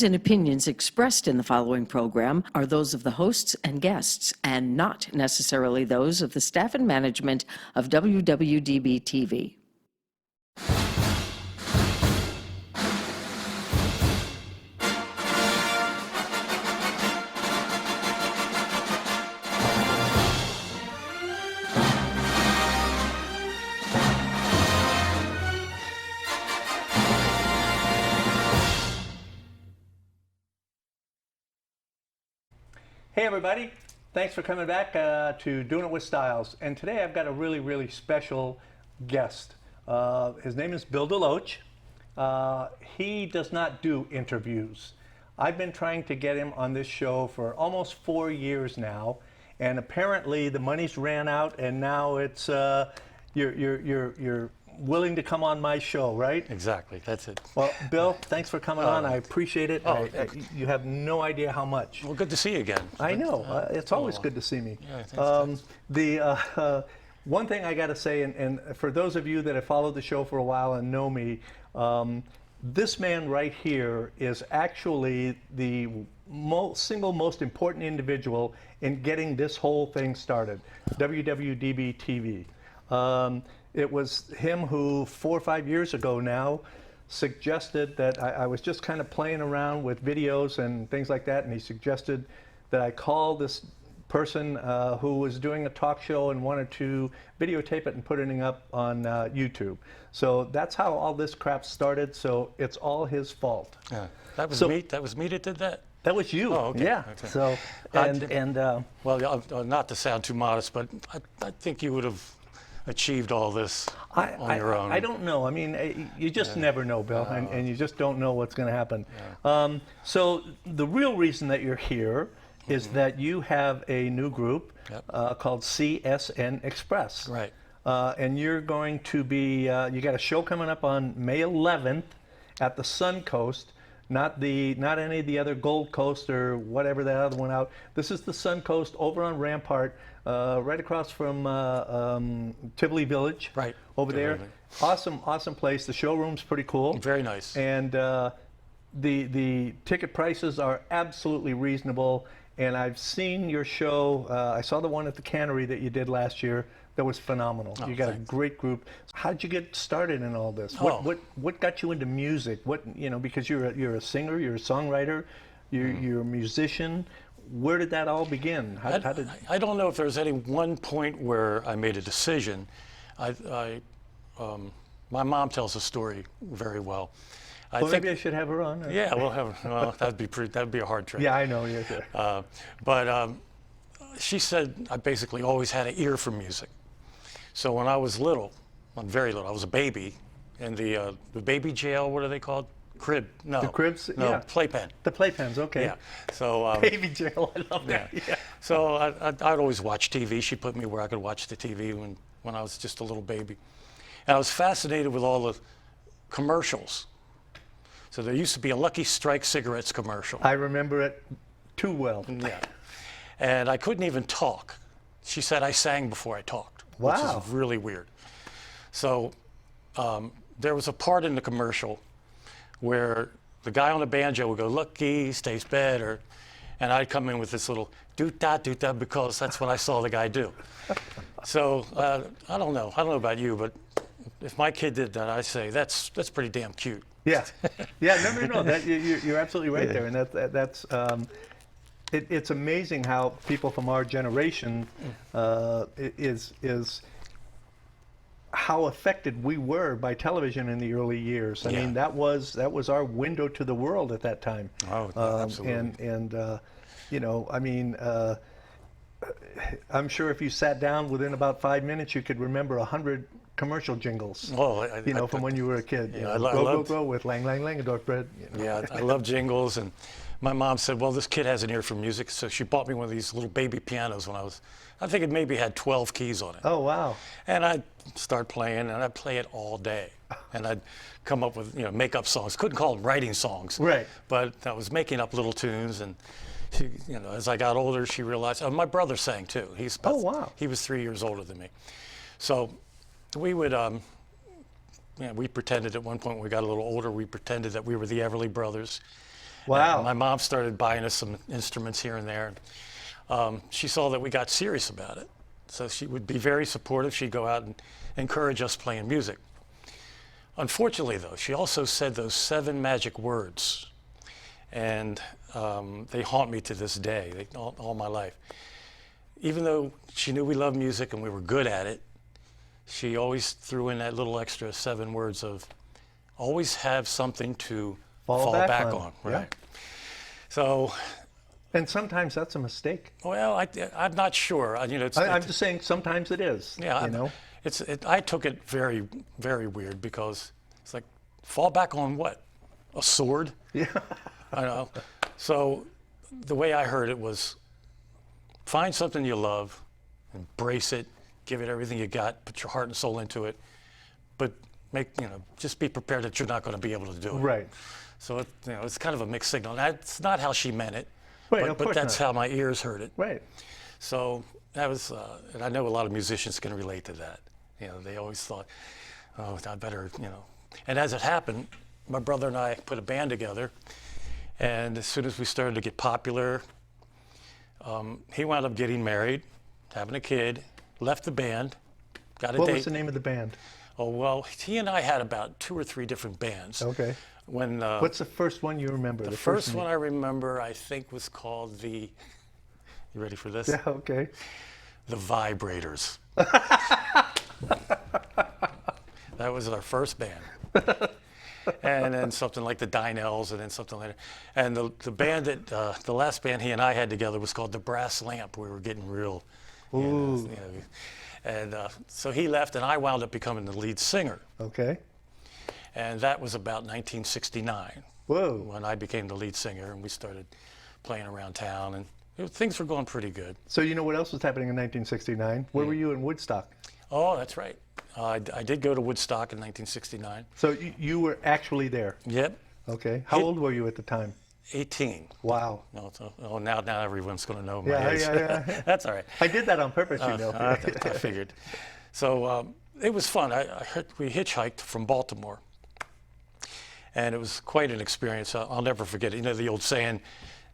views and opinions expressed in the following program are those of the hosts and guests, and not necessarily those of the staff and management of WWDB-TV. Hey everybody, thanks for coming back to Doing It with Stiles. And today I've got a really, really special guest. His name is Bill DeLoach. He does not do interviews. I've been trying to get him on this show for almost 4 years now, and apparently the money's ran out, and now it's you're willing to come on my show, right? Exactly, that's it. Well, Bill, thanks for coming on. I appreciate it. Oh, you have no idea how much. Well, good to see you again. I know. It's always good to see me. Yeah, thanks. One thing I got to say, and for those of you that have followed the show for a while and know me, this man right here is actually the single most important individual in getting this whole thing started, WWDB-TV. It was him who 4 or 5 years ago now suggested that I was just kind of playing around with videos and things like that, and he suggested that I call this person who was doing a talk show and wanted to videotape it and put it up on YouTube. So that's how all this crap started, so it's all his fault. Yeah. That was me that did that? That was you. Oh, okay. Yeah. Okay. So, well, not to sound too modest, but I think you would have achieved all this on your own. I don't know. I mean, you just never know, Bill, and you just don't know what's going to happen. Yeah. So the real reason that you're here is that you have a new group called CSN Express. Right. And you're going to be, you got a show coming up on May 11th at the Sun Coast. Not any of the other Gold Coast or whatever that other one out. This is the Sun Coast over on Rampart, right across from Tivoli Village. Right. Over there. Awesome place. The showroom's pretty cool. Very nice. And the ticket prices are absolutely reasonable. And I've seen your show. I saw the one at the Cannery that you did last year. That was phenomenal. Oh, you got thanks. a great group. How'd you get started in all this? What got you into music? Because you're a singer, you're a songwriter, you're a musician. Where did that all begin? I don't know if there's any one point where I made a decision. My mom tells the story very well. Maybe I should have her on. Yeah, well, that'd be a hard trick. Yeah, I know. Yeah. But she said I basically always had an ear for music. So when I was little, I'm very little, I was a baby, in the baby jail, what are they called? Crib? No. The cribs? No, yeah. Playpen. The playpens, okay. Yeah. So baby jail, I love that. Yeah. So I'd always watch TV. She put me where I could watch the TV when I was just a little baby. And I was fascinated with all the commercials. So there used to be a Lucky Strike cigarettes commercial. I remember it too well. Yeah. And I couldn't even talk. She said I sang before I talked. Wow. Which is really weird. So there was a part in the commercial where the guy on the banjo would go, "Lucky stays better," and I'd come in with this little do-da, because that's what I saw the guy do. So I don't know about you, but if my kid did that, I'd say that's pretty damn cute. Yeah, yeah, no. You're absolutely right there, and that's. It's amazing how people from our generation is how affected we were by television in the early years. I mean, that was our window to the world at that time. Oh, absolutely. I mean, I'm sure if you sat down within about 5 minutes, you could remember 100 commercial jingles. Oh, from when you were a kid. Yeah, go with Lang Lang Langendorf bread. Yeah, I love jingles, and my mom said, well, this kid has an ear for music, so she bought me one of these little baby pianos when I think it maybe had 12 keys on it. Oh, wow. And I'd start playing, and I'd play it all day. And I'd come up with, make up songs. Couldn't call them writing songs. Right. But I was making up little tunes, and she, as I got older, she realized, my brother sang too. He was 3 years older than me. So we would, we pretended at one point when we got a little older, we pretended that we were the Everly Brothers. Wow. And my mom started buying us some instruments here and there. She saw that we got serious about it. So she would be very supportive. She'd go out and encourage us playing music. Unfortunately, though, she also said those 7 magic words. And they haunt me to this day, all my life. Even though she knew we loved music and we were good at it, she always threw in that little extra 7 words of always have something to fall back on. Right. Yeah. So. And sometimes that's a mistake. Well, I'm not sure. You know, I'm just saying sometimes it is. Yeah. You know? I took it very, very weird because it's like, fall back on what? A sword? Yeah. I know. So the way I heard it was, find something you love, embrace it, give it everything you got, put your heart and soul into it, but just be prepared that you're not going to be able to do it. Right. So it's kind of a mixed signal. That's not how she meant it, Right, but that's how my ears heard it. Right. So that was, and I know a lot of musicians can relate to that. You know, they always thought, oh, I better, And as it happened, my brother and I put a band together, and as soon as we started to get popular, he wound up getting married, having a kid, left the band, got a date. What was the name of the band? Oh, well, he and I had about 2 or 3 different bands. Okay. When What's the first one you remember? the first one I remember, I think, was called you ready for this? Yeah, okay. The Vibrators. That was our first band. And then something like the Dinells, and then something like that. And the band the last band he and I had together was called the Brass Lamp. We were getting real. Ooh. And so he left, and I wound up becoming the lead singer. Okay. And that was about 1969 Whoa. when I became the lead singer, and we started playing around town, and things were going pretty good. So you know what else was happening in 1969? Where were you in Woodstock? Oh, that's right. I did go to Woodstock in 1969. So you were actually there? Yep. Okay. How old were you at the time? 18. Wow. No, now everyone's going to know my Yeah, age. yeah. That's all right. I did that on purpose, you know. I figured. So it was fun. We hitchhiked from Baltimore, and it was quite an experience. I'll never forget it. You know the old saying,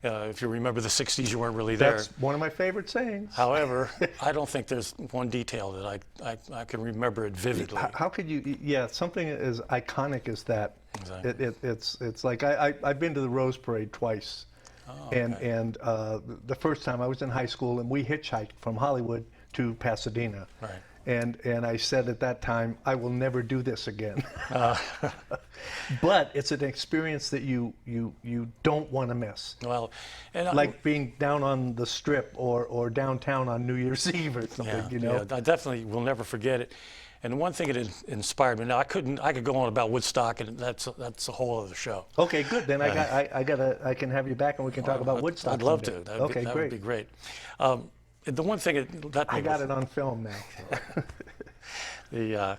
if you remember the 60s, you weren't really there. That's one of my favorite sayings. However, I don't think there's one detail that I can remember it vividly. How could you? Yeah, something as iconic as that. Exactly. It's like I've been to the Rose Parade twice, and the first time I was in high school, and we hitchhiked from Hollywood to Pasadena. Right. And I said at that time, I will never do this again. But it's an experience that you don't want to miss. Well, and Like being down on the Strip or downtown on New Year's Eve or something, you know. Yeah, I definitely will never forget it. And the one thing it inspired me. Now I could go on about Woodstock, and that's a whole other show. Okay, good. Then I can have you back and we can talk about Woodstock. I'd love someday. to. That would be great. The one thing I got it on film now.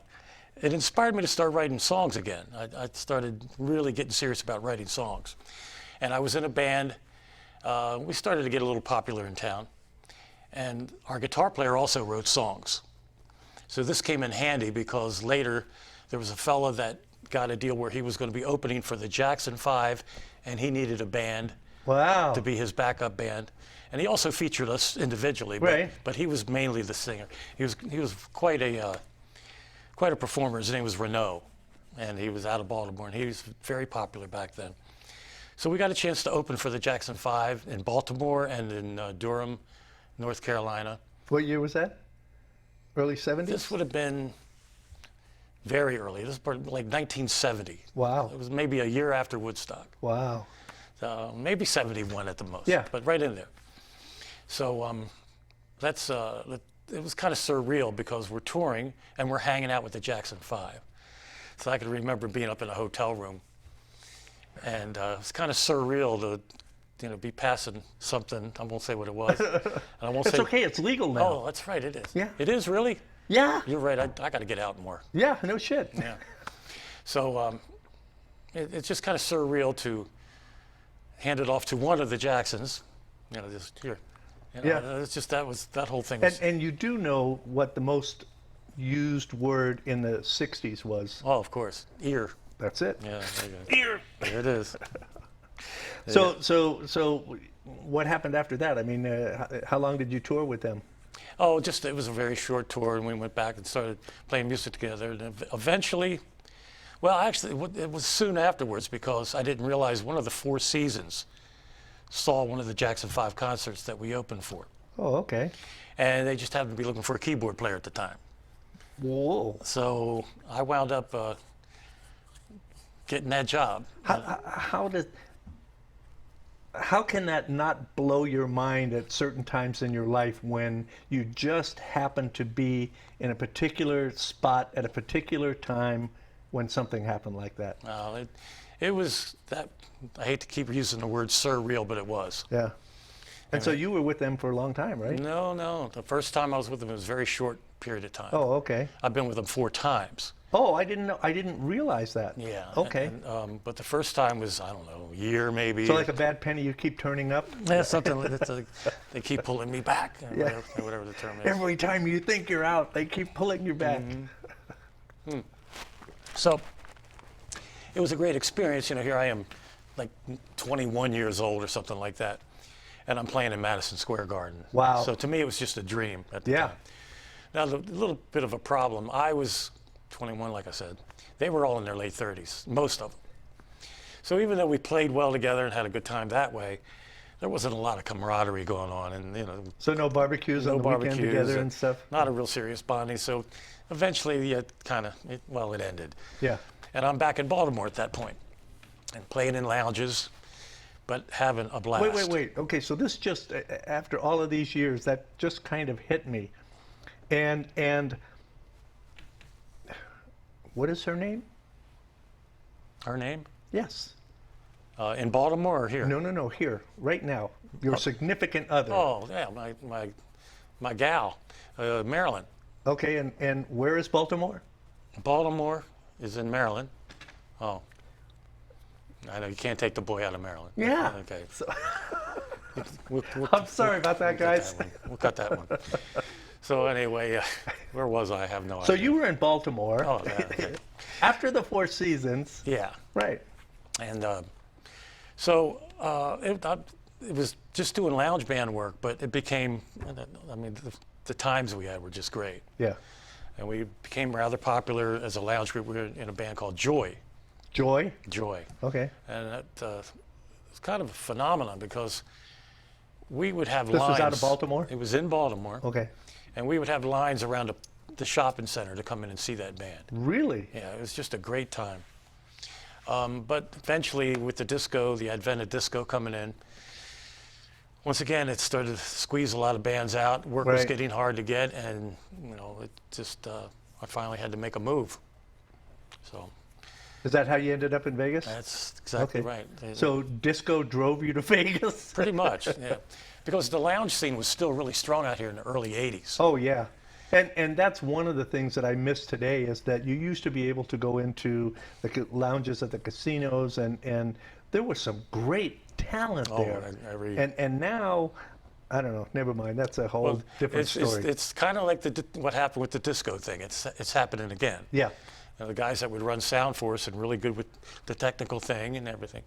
It inspired me to start writing songs again. I started really getting serious about writing songs, and I was in a band. We started to get a little popular in town, and our guitar player also wrote songs. So this came in handy because later there was a fella that got a deal where he was going to be opening for the Jackson 5, and he needed a band Wow. to be his backup band. And he also featured us individually, Right. but he was mainly the singer. He was quite a performer. His name was Renaud, and he was out of Baltimore, and he was very popular back then. So we got a chance to open for the Jackson 5 in Baltimore and in Durham, North Carolina. What year was that? Early 70s? This would have been very early. This was like 1970. Wow. It was maybe a year after Woodstock. Wow. Maybe 71 at the most. Yeah. But right in there. So it was kind of surreal because we're touring and we're hanging out with the Jackson 5. So I can remember being up in a hotel room, and it was kind of surreal to be passing something. I won't say what it was. And I won't It's say. okay. It's legal now. Oh, that's right. It is. Yeah. It is really. Yeah. You're right. I got to get out more. Yeah. No shit. Yeah. So it's just kind of surreal to hand it off to one of the Jacksons. Just here. Yeah. It's just that whole thing was. And you do know what the most used word in the 60s was. Oh, of course. Ear. That's it. Yeah. There you go. Ear. There it is. So what happened after that? I mean, how long did you tour with them? Oh, it was a very short tour, and we went back and started playing music together. And eventually, well, actually, it was soon afterwards, because I didn't realize one of the Four Seasons saw one of the Jackson 5 concerts that we opened for. Oh, okay. And they just happened to be looking for a keyboard player at the time. Whoa. So I wound up getting that job. How can that not blow your mind at certain times in your life when you just happen to be in a particular spot at a particular time when something happened like that? It was that, I hate to keep using the word surreal, but it was. Yeah. And so you were with them for a long time, right? No. The first time I was with them, it was a very short period of time. Oh, okay. I've been with them 4 times. Oh, I didn't know. I didn't realize that. Yeah. Okay. But the first time was, I don't know, a year maybe. So like a bad penny, you keep turning up? Yeah, something like that. They keep pulling me back, Yeah. whatever the term is. Every time you think you're out, they keep pulling you back. So it was a great experience. You know, here I am, like 21 years old or something like that, and I'm playing in Madison Square Garden. Wow. So to me, it was just a dream at the Yeah. time. Now, the little bit of a problem, I was 21, like I said. They were all in their late 30s, most of them. So even though we played well together and had a good time that way, there wasn't a lot of camaraderie going on, and So no barbecues on the weekend together and stuff? Not a real serious bonding. So eventually, it ended. Yeah. And I'm back in Baltimore at that point, and playing in lounges, but having a blast. Wait. Okay, so this just, after all of these years, that just kind of hit me. And what is her name? Her name? Yes. In Baltimore or here? No, here, right now. Your significant other. Oh, yeah, my gal, Marilyn. Okay, and where is Baltimore? Baltimore is in Maryland. Oh. I know you can't take the boy out of Maryland. Yeah. Okay. So, We'll I'm sorry about that, guys. We'll cut that one. So anyway, where was I? I have no idea. So you were in Baltimore Oh, yeah, okay. after the Four Seasons. Yeah. Right. And it was just doing lounge band work, but it became, the times we had were just great. Yeah. And we became rather popular as a lounge group. We were in a band called Joy. Joy? Joy. Okay. And that was kind of a phenomenon, because we would have This lines. was out of Baltimore? It was in Baltimore. Okay. And we would have lines around the shopping center to come in and see that band. Really? Yeah, it was just a great time. But eventually, with the disco, the advent of disco coming in, once again, it started to squeeze a lot of bands out. Work was Right. getting hard to get, and it just I finally had to make a move. So Is that how you ended up in Vegas? that's exactly Okay. right. So disco drove you to Vegas? Pretty much, yeah. Because the lounge scene was still really strong out here in the early 80s. Oh, yeah. And that's one of the things that I miss today, is that you used to be able to go into the lounges at the casinos, and there was some great talent there. And now, I don't know, never mind. That's a whole different story. It's kind of like what happened with the disco thing. It's happening again. Yeah. The guys that would run sound for us and really good with the technical thing and everything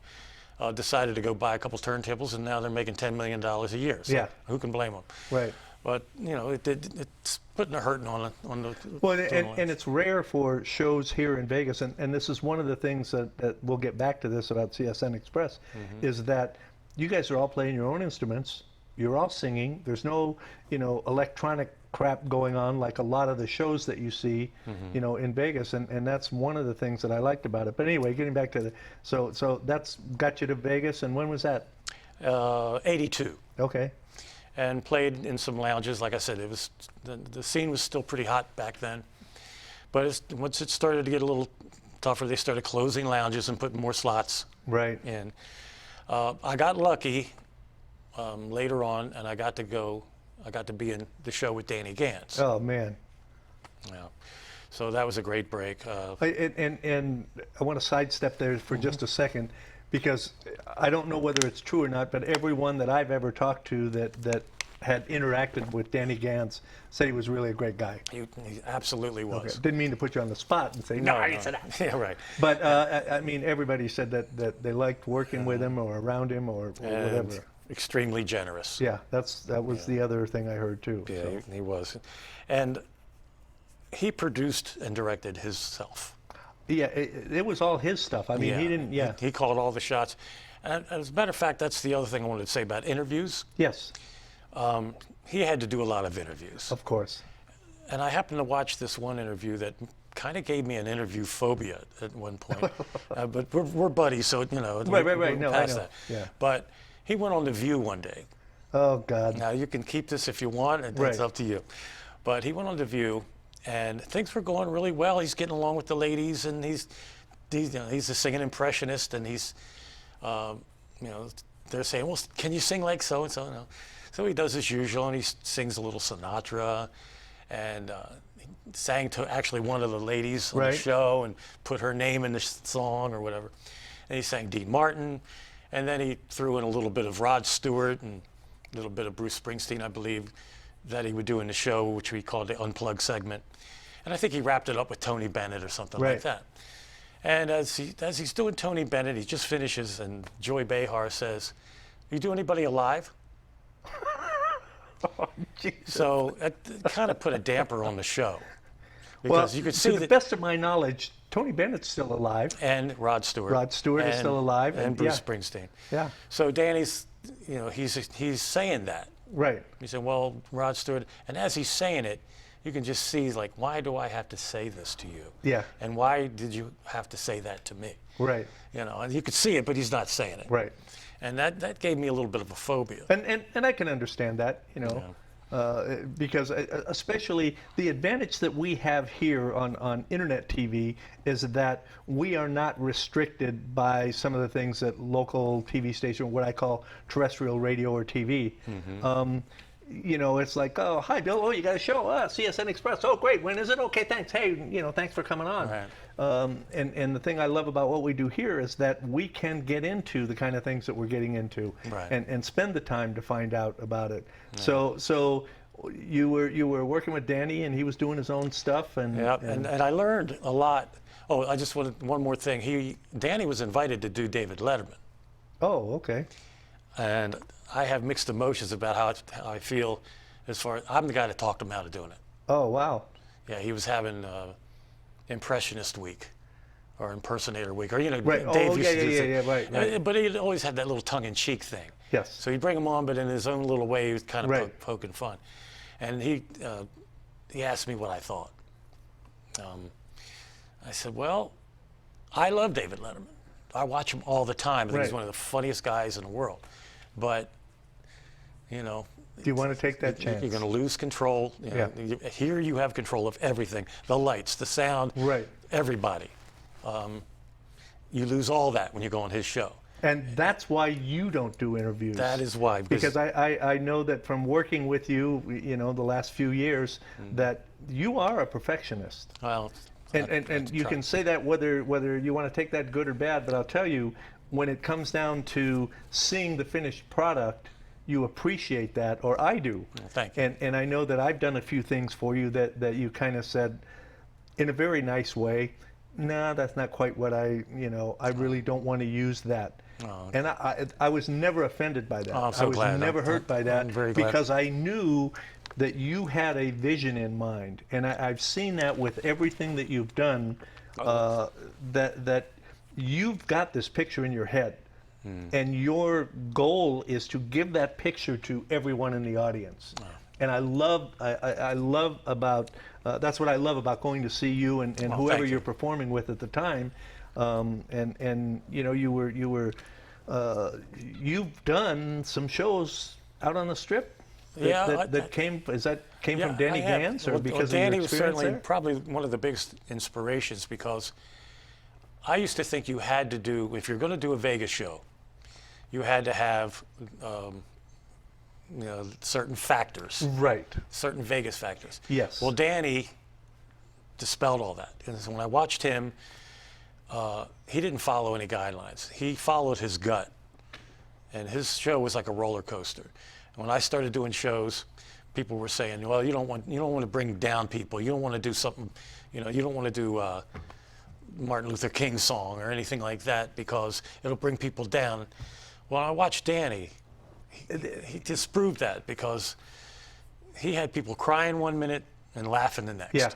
decided to go buy a couple turntables, and now they're making $10 million a year. So Yeah. who can blame them? Right. But it's putting a hurting on the. Well, and it's rare for shows here in Vegas, and this is one of the things that we'll get back to this about CSN Express, is that you guys are all playing your own instruments, you're all singing, there's no, electronic crap going on like a lot of the shows that you see, in Vegas, and that's one of the things that I liked about it. But anyway, getting back to so that's got you to Vegas, and when was that? 82. Okay. And played in some lounges. Like I said, it was the scene was still pretty hot back then. But once it started to get a little tougher, they started closing lounges and putting more slots Right. in. I got lucky later on, and I got to be in the show with Danny Gans. Oh, man. Yeah. So that was a great break. And I want to sidestep there for just a second, because I don't know whether it's true or not, but everyone that I've ever talked to that had interacted with Danny Gans said he was really a great guy. He absolutely was. Okay. Didn't mean to put you on the spot and say, no, I didn't say that. Yeah, right. But, I mean, everybody said that they liked working with him or around him or whatever. Extremely generous. Yeah, that was the other thing I heard, too. Yeah, So. he was. And he produced and directed himself. Yeah, it was all his stuff. I mean, he didn't, He called all the shots. And as a matter of fact, that's the other thing I wanted to say about interviews. Yes, He had to do a lot of interviews. of course. And I happened to watch this one interview that kind of gave me an interview phobia at one point. But we're buddies, so, Right. we're No, I past know. that. Yeah. But he went on The View one day. Oh, God. Now, you can keep this if you want, and Right. it's up to you. But he went on The View, and things were going really well. He's getting along with the ladies, and he's a singing impressionist, and he's, they're saying, well, can you sing like so-and-so? No. So he does as usual, and he sings a little Sinatra, and he sang to actually one of the ladies on the Right. show and put her name in the song or whatever. And he sang Dean Martin, and then he threw in a little bit of Rod Stewart and a little bit of Bruce Springsteen, I believe, that he would do in the show, which we called the Unplugged segment. And I think he wrapped it up with Tony Bennett or something Right. like that. And as he's doing Tony Bennett, he just finishes, and Joy Behar says, "You do anybody alive?" Oh, Jesus. So it kind of put a damper on the show. Well, Because you could see to the that, best of my knowledge, Tony Bennett's still alive. and Rod Stewart. Rod Stewart is still alive, And and Bruce yeah. Springsteen. Yeah, So Danny's, he's saying that. right. He said, well, Rod Stewart, and as he's saying it, you can just see, like, why do I have to say this to you? Yeah. And why did you have to say that to me? Right, And you could see it, but he's not saying it. right. And that gave me a little bit of a phobia. And I can understand that, because especially the advantage that we have here on internet TV is that we are not restricted by some of the things that local TV station, what I call terrestrial radio or TV. It's like, oh, hi, Bill. Oh, you got a show. CSN Express. Oh, great. When is it? Okay, thanks. Hey, thanks for coming on. Right. And the thing I love about what we do here is that we can get into the kind of things that we're getting into, Right. and spend the time to find out about it. Right. So you were working with Danny, and he was doing his own stuff, and And I learned a lot. Oh, I just wanted one more thing. Danny was invited to do David Letterman. Oh, okay. And I have mixed emotions about how I feel as far as I'm the guy that talked him out of doing it. Oh, wow. Yeah, he was having Impressionist Week or Impersonator Week, or Right. Dave Oh, used to do yeah, right. But he always had that little tongue-in-cheek thing. Yes. So he'd bring him on, but in his own little way, he was kind of Right. poking fun. And he asked me what I thought. I said, well, I love David Letterman. I watch him all the time. I think he's Right. one of the funniest guys in the world. But, Do you want to take that chance? you're going to lose control. Here you have control of everything, the lights, the sound, Right. everybody. You lose all that when you go on his show. And that's why you don't do interviews. That is why. Because I know that from working with you, the last few years, that you are a perfectionist. Well, And you can say that whether you want to take that good or bad, but I'll tell you, when it comes down to seeing the finished product, you appreciate that, or I do. Well, thank you. And I know that I've done a few things for you that you kind of said, in a very nice way, nah, that's not quite what I really don't want to use that. Oh, And I was never offended by that. Oh, I'm so I was glad. never hurt by that, I'm very glad. because I knew that you had a vision in mind, and I've seen that with everything that you've done. That you've got this picture in your head, and your goal is to give that picture to everyone in the audience. And I love about that's what I love about going to see you and whoever thank you. you're performing with at the time. You've done some shows out on the Strip. That came from Danny I have. Gans, or Well, because Danny of your was experience certainly there? probably one of the biggest inspirations, because I used to think you had to do, if you're going to do a Vegas show, you had to have certain factors, Right. certain Vegas factors. Yes. Well, Danny dispelled all that. And so when I watched him, he didn't follow any guidelines. He followed his gut. And his show was like a roller coaster. When I started doing shows, people were saying, well, you don't want to bring down people. You don't want to do something, you don't want to do Martin Luther King song or anything like that because it'll bring people down. Well, I watched Danny. He disproved that because he had people crying one minute and laughing the next. Yeah.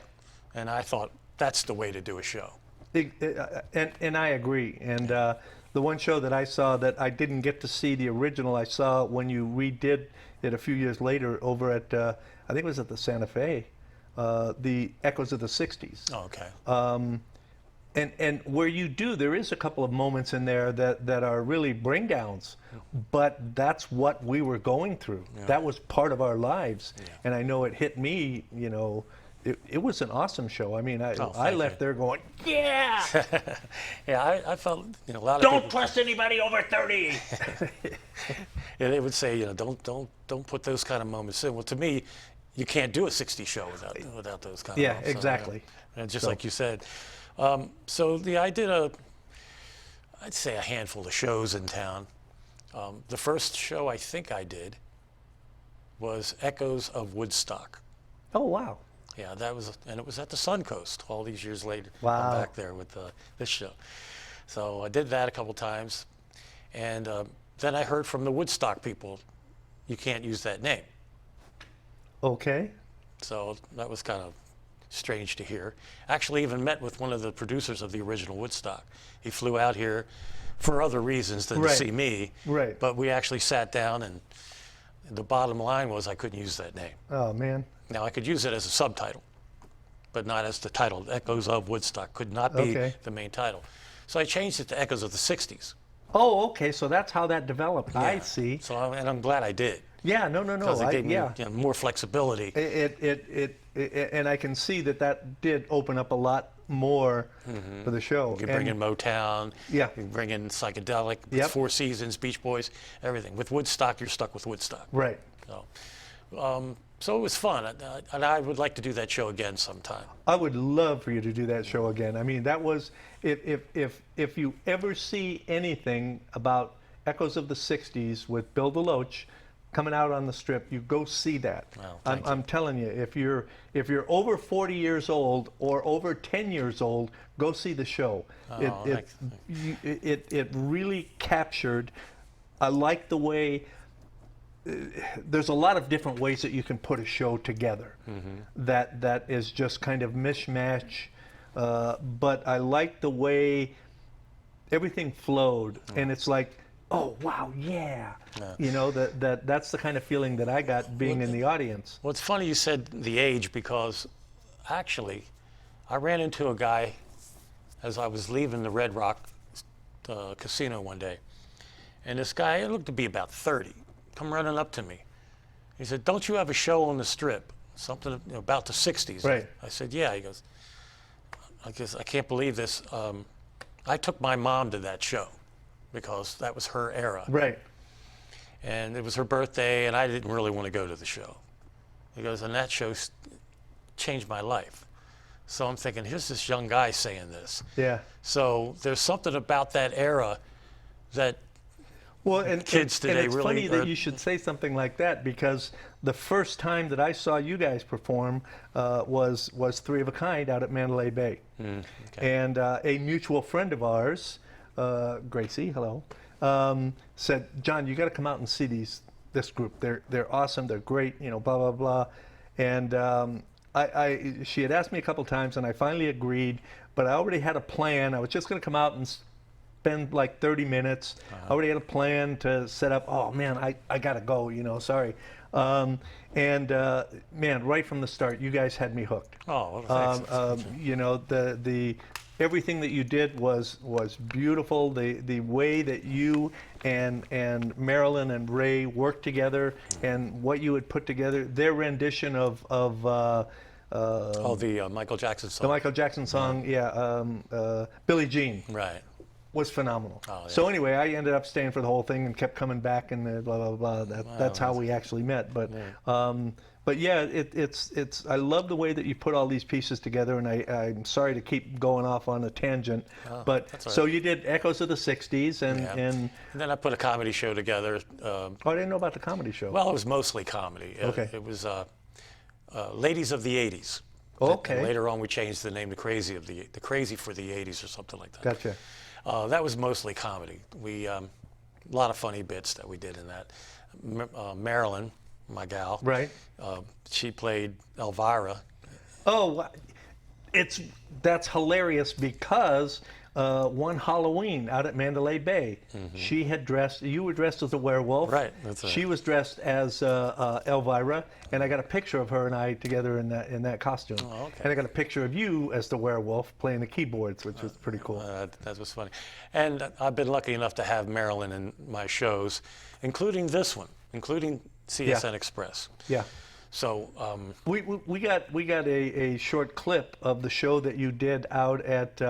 And I thought that's the way to do a show. And I agree. And the one show that I saw that I didn't get to see the original, I saw when you redid it a few years later over at, I think it was at the Santa Fe, the Echoes of the 60s. Oh, okay. And where you do, there is a couple of moments in there that are really bring downs, but that's what we were going through. Yeah. That was part of our lives. Yeah. And I know it hit me, it was an awesome show. I mean, I left there going, yeah! Yeah, I felt, a lot of Don't people, trust anybody over 30! yeah, they would say, don't put those kind of moments in. Well, to me, you can't do a 60 show without those kind of Yeah, moments. exactly. And just like you said. So I did I'd say a handful of shows in town. The first show I think I did was Echoes of Woodstock. Oh, wow. Yeah, and it was at the Suncoast all these years later. Wow. I'm back there with this show. So I did that a couple times. And then I heard from the Woodstock people, you can't use that name. Okay. So that was kind of strange to hear. Actually even met with one of the producers of the original Woodstock. He flew out here for other reasons than to see me. Right. But we actually sat down, and the bottom line was I couldn't use that name. Oh, man. Now, I could use it as a subtitle, but not as the title. Echoes of Woodstock could not be the main title. So I changed it to Echoes of the 60s. Oh, okay. So that's how that developed. Yeah. I see. So I'm glad I did. Yeah, no. Because it gave me more flexibility. And I can see that did open up a lot more for the show. You can bring in Motown. Yeah. You can bring in psychedelic, Yep. Four Seasons, Beach Boys, everything. With Woodstock, you're stuck with Woodstock. Right. So it was fun, and I would like to do that show again sometime. I would love for you to do that show again. I mean, that was, if you ever see anything about Echoes of the 60s with Bill DeLoach coming out on the Strip, you go see that. Well, I'm telling you, if you're over 40 years old or over 10 years old, go see the show. Oh, It really captured. I like the way. There's a lot of different ways that you can put a show together that is just kind of mishmash, but I like the way everything flowed, and it's like, oh wow, yeah. That's the kind of feeling that I got being in the audience. Well, it's funny you said the age, because actually I ran into a guy as I was leaving the Red Rock casino one day, and this guy, it looked to be about 30, come running up to me. He said, "Don't you have a show on the Strip, something about the 60s?" Right. I said, "Yeah." He goes, "I can't believe this. I took my mom to that show because that was her era." Right. And it was her birthday, and I didn't really want to go to the show. He goes, "And that show changed my life." So I'm thinking, here's this young guy saying this. Yeah. So there's something about that era that kids today and it's really funny that you should say something like that, because the first time that I saw you guys perform was Three of a Kind out at Mandalay Bay. Okay. And a mutual friend of ours, Gracie, hello, said, "John, you got to come out and see this group. They're awesome. They're great. Blah blah blah." And she had asked me a couple times, and I finally agreed. But I already had a plan. I was just going to come out and spend like 30 minutes. I already had a plan to set up. Oh man, I gotta go. Sorry. Man, right from the start, you guys had me hooked. Oh, well, thanks. The everything that you did was beautiful. The way that you and Marilyn and Ray worked together, and what you had put together, their rendition of the Michael Jackson song. the Michael Jackson song, Billie Jean. Right. Was phenomenal. Oh, yeah. So anyway, I ended up staying for the whole thing and kept coming back, and blah blah blah. That's how we actually met. But But yeah, it's. I love the way that you put all these pieces together, and I'm sorry to keep going off on a tangent, but that's all so right. you did Echoes of the '60s, and Yeah. and And then I put a comedy show together. oh, I didn't know about the comedy show. Well, it was mostly comedy. Okay. It was Ladies of the '80s. Okay. And later on, we changed the name to the Crazy for the '80s or something like that. Gotcha. That was mostly comedy. We a lot of funny bits that we did in that. Marilyn, my gal. Right. She played Elvira. Oh, that's hilarious because one Halloween out at Mandalay Bay, she had dressed. You were dressed as a werewolf. Right, that's right. She was dressed as Elvira, and I got a picture of her and I together in that costume. Oh, okay. And I got a picture of you as the werewolf playing the keyboards, which was pretty cool. That was funny. And I've been lucky enough to have Marilyn in my shows, including this one, including CSN Express. Yeah. So We got a short clip of the show that you did out at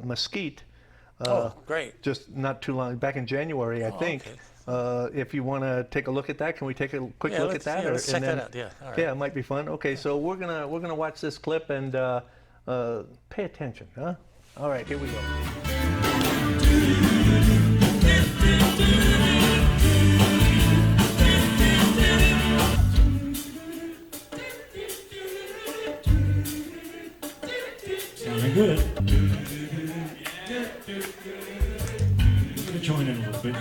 Mesquite. great. Just not too long back in January, I think. okay. If you want to take a look at that, can we take a quick Yeah, look at let's- that? yeah, let's check and then- that out. Yeah, all right. Yeah, it might be fun. Okay, so we're gonna watch this clip and pay attention, huh? All right, here we go. Sounding good. I'm gonna join in a little bit.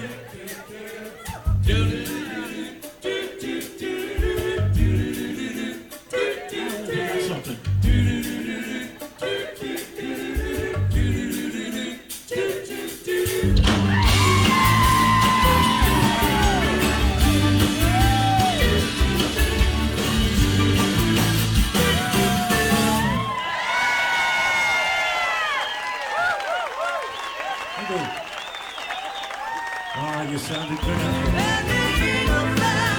Something. Oh, you sounded good out there.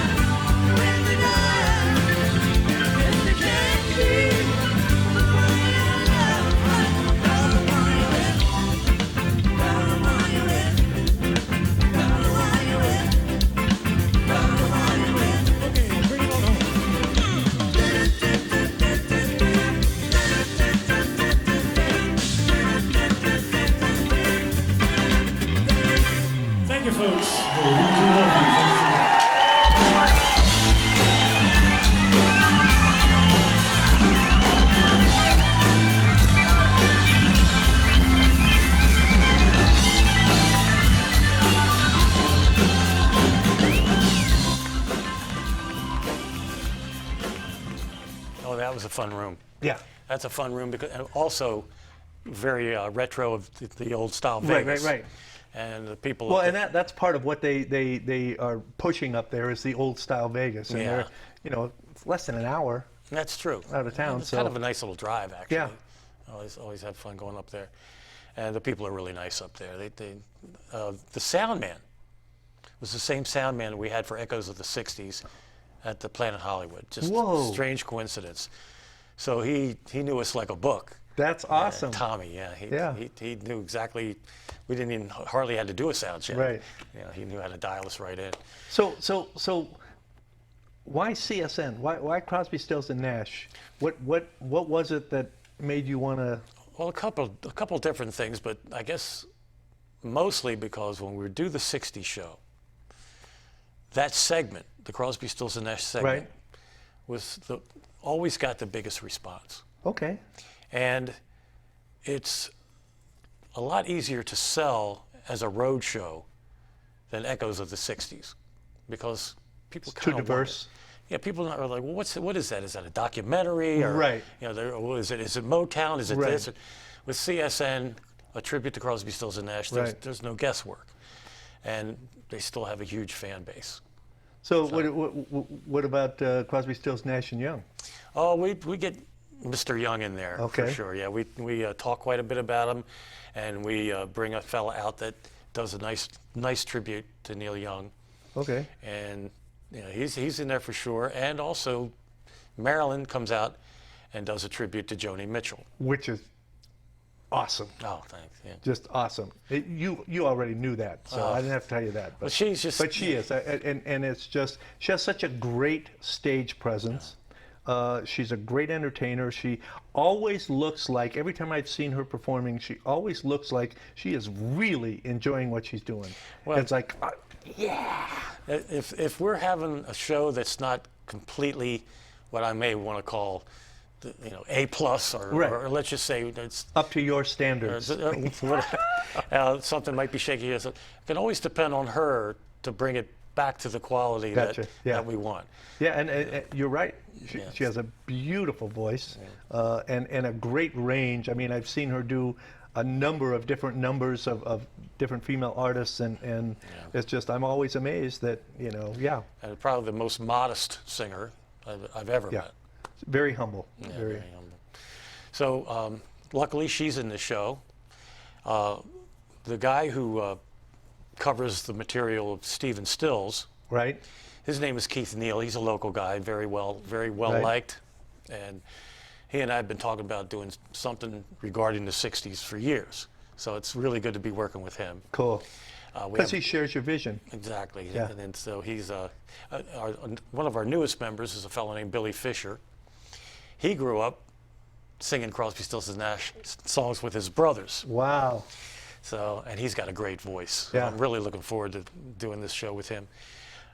Okay, bring it on home. Thank you, folks. We really do love you. Thanks a lot. Oh, that was a fun room. Yeah. That's a fun room because and also very retro of the old style Right, Vegas. right. And the people. Well, and that's part of what they are pushing up there is the old style Vegas, and Yeah. they're, it's less than an hour. That's true. Out of town, It's so- kind of a nice little drive, actually. Yeah. Always have fun going up there, and the people are really nice up there. The sound man was the same sound man we had for Echoes of the '60s at the Planet Hollywood. Just Whoa. strange coincidence. So he knew us like a book. That's awesome. Tommy, Yeah. He knew exactly. We didn't even hardly had to do a sound check. Right. He knew how to dial us right in. So, why CSN? Why Crosby, Stills, and Nash? What was it that made you want to? Well, a couple different things, but I guess mostly because when we do the '60s show, that segment, the Crosby, Stills, and Nash segment, Right. was always got the biggest response. Okay. And it's a lot easier to sell as a road show than Echoes of the '60s because people Too kind of diverse. Yeah, people are like, well, what is that? Is that a documentary? Or, Right. What is it? Is it Motown? Is it Right. this? With CSN, a tribute to Crosby, Stills, and Nash, Right. there's no guesswork. And they still have a huge fan base. So what about Crosby, Stills, Nash and Young? Oh, we get Mr. Young in there Okay. for sure. Yeah, we talk quite a bit about him, and we bring a fella out that does a nice tribute to Neil Young, Okay. and he's in there for sure. And also, Marilyn comes out and does a tribute to Joni Mitchell. Which is awesome. Oh, thanks. Yeah. Just awesome. You already knew that, so I didn't have to tell you that. But she's just. But she is, and it's just, she has such a great stage presence. She's a great entertainer. She always looks like, every time I've seen her performing, she always looks like she is really enjoying what she's doing. Well, it's like, yeah. If we're having a show that's not completely what I may want to call, A+, or let's just say it's up to your standards. Something might be shaky. It can always depend on her to bring it back to the quality that we want. Yeah, and you're right. She has a beautiful voice and a great range. I mean, I've seen her do a number of different numbers of different female artists, and it's just, I'm always amazed that, And probably the most modest singer I've ever met. Very humble. Yeah, very humble. So luckily she's in the show. The guy who covers the material of Stephen Stills, right? His name is Keith Neal. He's a local guy, very well liked, and he and I have been talking about doing something regarding the '60s for years. So it's really good to be working with him. Cool. Because he shares your vision. Exactly. Yeah. And so he's one of our newest members is a fellow named Billy Fisher. He grew up singing Crosby, Stills and Nash songs with his brothers. Wow. So, and he's got a great voice. Yeah. I'm really looking forward to doing this show with him.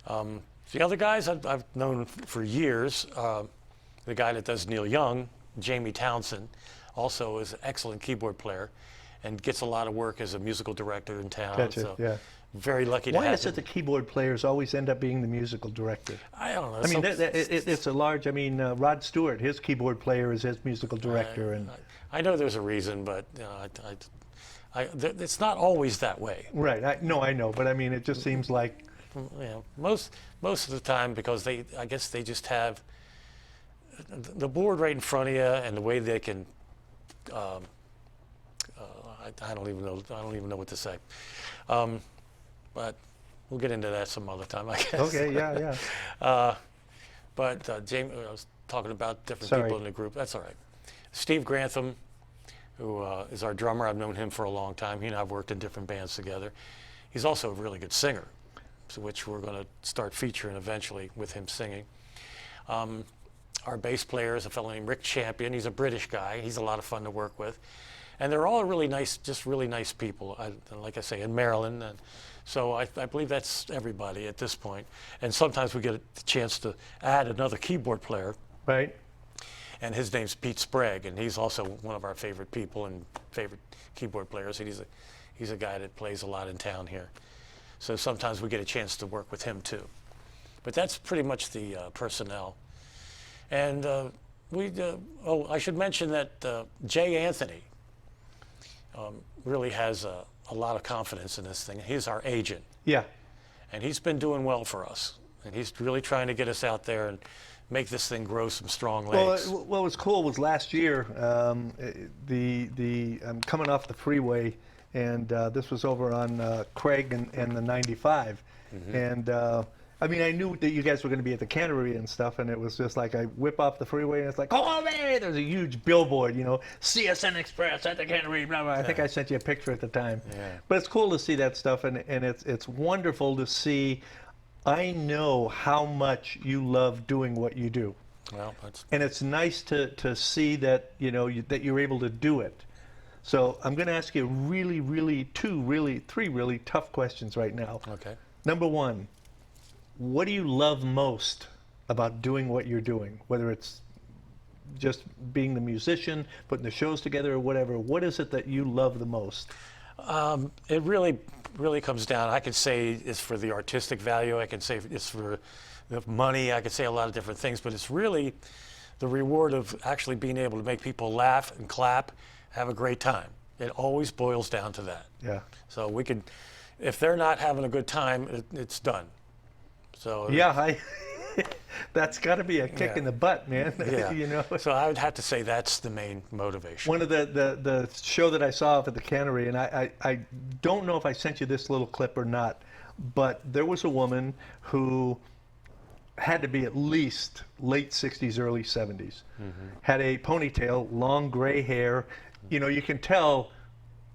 The other guys I've known for years, the guy that does Neil Young, Jamie Townsend, also is an excellent keyboard player and gets a lot of work as a musical director in town. Gotcha, so yeah. Very lucky to have him. Why is it the keyboard players always end up being the musical director? I don't know. I mean, it's a large, Rod Stewart, his keyboard player is his musical director. I know there's a reason, but it's not always that way. Right, I know, but I mean, it just seems like. Most of the time, because I guess they just have the board right in front of you, and the way they can, I don't even know what to say. But we'll get into that some other time, I guess. Okay, yeah. But Jamie, I was talking about different Sorry. people in the group. That's all right. Steve Grantham, who is our drummer, I've known him for a long time. He and I have worked in different bands together. He's also a really good singer, which we're going to start featuring eventually with him singing. Our bass player is a fellow named Rick Champion. He's a British guy. He's a lot of fun to work with. And they're all really nice, just really nice people, like I say, in Maryland. And so I believe that's everybody at this point. And sometimes we get a chance to add another keyboard player. Right. And his name's Pete Sprague, and he's also one of our favorite people and favorite keyboard players. And he's a guy that plays a lot in town here. So sometimes we get a chance to work with him too. But that's pretty much the personnel. And I should mention that Jay Anthony really has a lot of confidence in this thing. He's our agent. Yeah. And he's been doing well for us. And he's really trying to get us out there and make this thing grow some strong legs. Well, what was cool was last year, I'm coming off the freeway, and this was over on Craig and the 95. Mm-hmm. And I knew that you guys were going to be at the cannery and stuff, and it was just like I whip off the freeway, and it's like, oh man, there's a huge billboard, CSN Express at the cannery, blah, blah. I think I sent you a picture at the time. Yeah. But it's cool to see that stuff, and it's wonderful to see. I know how much you love doing what you do. Well, and it's nice to see that that you're able to do it. So I'm going to ask you three really tough questions right now. Okay. Number one, what do you love most about doing what you're doing? Whether it's just being the musician, putting the shows together, or whatever. What is it that you love the most? It really comes down. I could say it's for the artistic value. I could say it's for the money. I could say a lot of different things, but it's really the reward of actually being able to make people laugh and clap, have a great time. It always boils down to that. Yeah. So if they're not having a good time, it's done. So yeah, that's got to be a kick in the butt, man. Yeah. So I would have to say that's the main motivation. One of the show that I saw up at the cannery, and I don't know if I sent you this little clip or not, but there was a woman who had to be at least late 60s, early 70s. Mm-hmm. Had a ponytail, long gray hair, you know, you can tell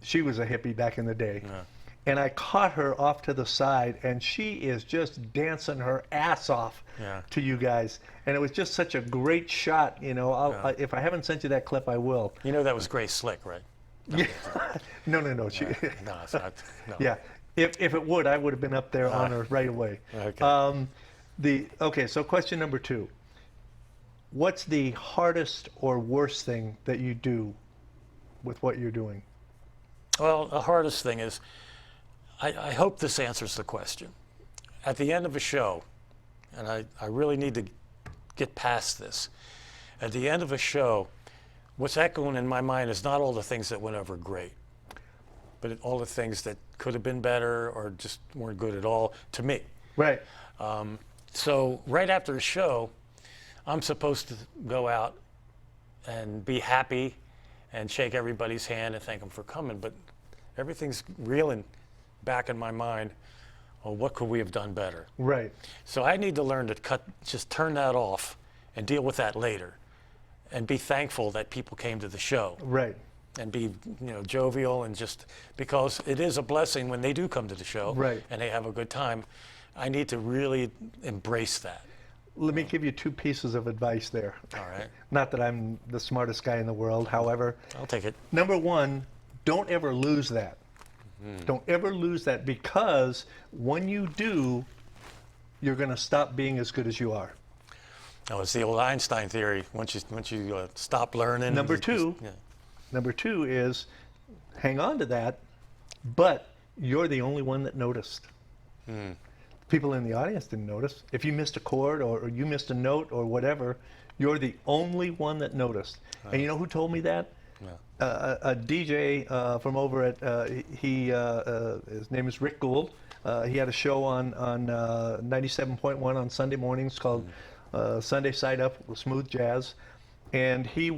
she was a hippie back in the day. Yeah. And I caught her off to the side, and she is just dancing her ass off Yeah. to you guys. And it was just such a great shot, you know. If I haven't sent you that clip, I will. You know that was Grace Slick, right? Yeah. No. She, No, it's not. No. yeah. If it would, I would have been up there on her right away. Okay. Okay, so question number 2. What's the hardest or worst thing that you do with what you're doing? Well, the hardest thing is, I hope this answers the question. At the end of a show, and I really need to get past this. At the end of a show, what's echoing in my mind is not all the things that went over great, but all the things that could have been better or just weren't good at all to me. Right. So right after a show, I'm supposed to go out and be happy and shake everybody's hand and thank them for coming, but everything's reeling back in my mind. Well, what could we have done better? Right. So I need to learn to just turn that off and deal with that later, and be thankful that people came to the show. Right. And be, jovial, and just because it is a blessing when they do come to the show. Right. And they have a good time. I need to really embrace that. Let me give you 2 pieces of advice there. All right. Not that I'm the smartest guy in the world, however. I'll take it. Number 1, don't ever lose that. Don't ever lose that, because when you do, you're going to stop being as good as you are. Oh, it's the old Einstein theory. Once you stop learning. Number 2, Number 2 is hang on to that, but you're the only one that noticed. People in the audience didn't notice. If you missed a chord or you missed a note or whatever, you're the only one that noticed. And you know who told me that? A DJ from over at his name is Rick Gould. He had a show on 97.1 on Sunday mornings called Sunday Side Up with Smooth Jazz, and he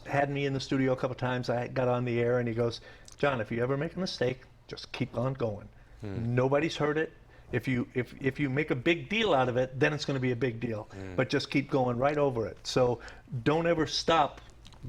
had me in the studio a couple times. I got on the air, and he goes, "John, if you ever make a mistake, just keep on going. Nobody's heard it. If you make a big deal out of it, then it's going to be a big deal. But just keep going right over it. So don't ever stop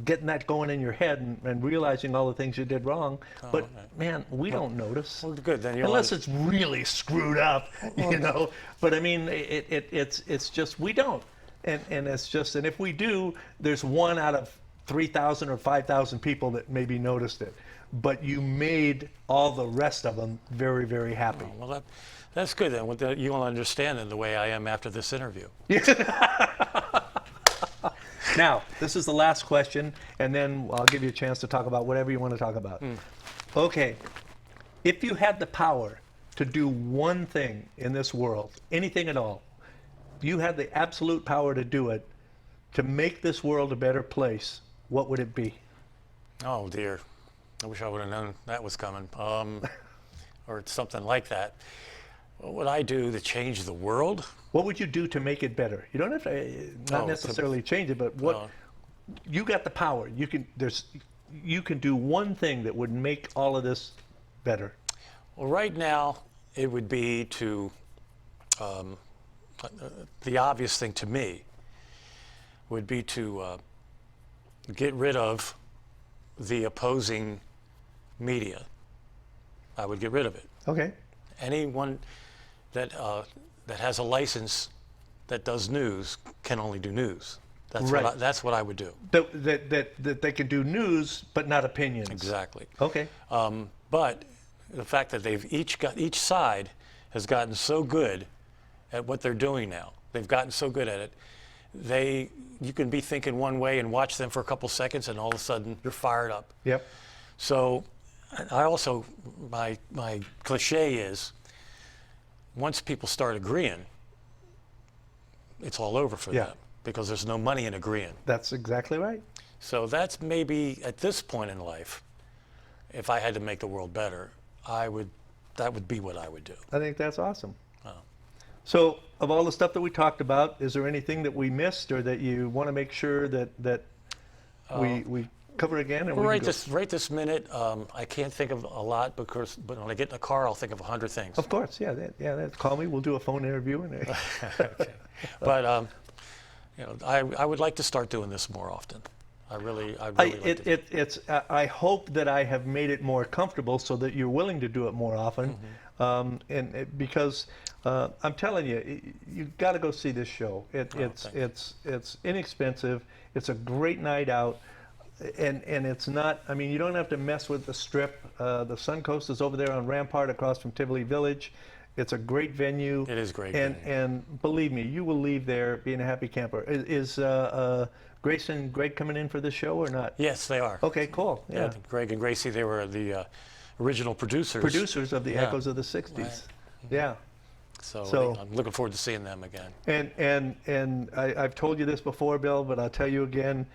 getting that going in your head and realizing all the things you did wrong. But man, we don't notice. Well, good then. Unless it's really screwed up, you know. But I mean, it's just we don't, and it's just, and if we do, there's 1 out of 3,000 or 5,000 people that maybe noticed it. But you made all the rest of them very, very happy. Oh, well, that's good then. You'll understand in the way I am after this interview. Now, this is the last question, and then I'll give you a chance to talk about whatever you want to talk about. Okay, if you had the power to do one thing in this world, anything at all, if you had the absolute power to do it, to make this world a better place, what would it be? Oh dear, I wish I would have known that was coming, or something like that. What would I do to change the world? What would you do to make it better? You don't have to not necessarily change it, but what you got the power. You can do one thing that would make all of this better. Well, right now it would be to the obvious thing to me would be to get rid of the opposing media. I would get rid of it. Okay. Anyone that has a license that does news can only do news. That's right. That's what I would do. That they can do news, but not opinions. Exactly. Okay. But the fact that each side has gotten so good at what they're doing now. They've gotten so good at it. You can be thinking one way and watch them for a couple seconds, and all of a sudden you're fired up. Yep. So, I also my cliche is, once people start agreeing, it's all over for them because there's no money in agreeing. That's exactly right. So that's maybe at this point in life, if I had to make the world better, that would be what I would do. I think that's awesome. So, of all the stuff that we talked about, is there anything that we missed or that you want to make sure that we cover again? And well, right this minute, I can't think of a lot but when I get in the car, I'll think of 100 things. Of course, call me. We'll do a phone interview. Okay. But I would like to start doing this more often. I really liked it. I hope that I have made it more comfortable so that you're willing to do it more often. Because I'm telling you, you've got to go see this show. It's inexpensive. It's a great night out. And it's not, I mean, you don't have to mess with the Strip. The Suncoast is over there on Rampart across from Tivoli Village. It's a great venue. It is a great and, venue. And believe me, you will leave there being a happy camper. Is Grace and Greg coming in for this show or not? Yes, they are. Okay, cool. Yeah, Greg and Gracie, they were the original producers. Producers of the Yeah. Echoes of the 60s. Right. Yeah. So I'm looking forward to seeing them again. And I've told you this before, Bill, but I'll tell you again,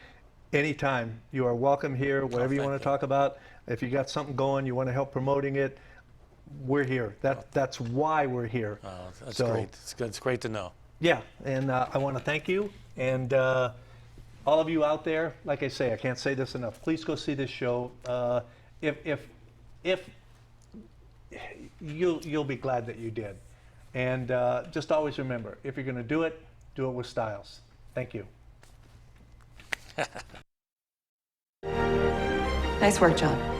anytime you are welcome here, whatever you thank want to you. talk about. If you got something going, you want to help promoting it, we're here. That's why we're here. Oh, that's So, great. It's great to know. Yeah, and I want to thank you. And all of you out there, like I say, I can't say this enough. Please go see this show. If you'll be glad that you did. And just always remember, if you're going to do it with Stiles. Thank you. Nice work, John.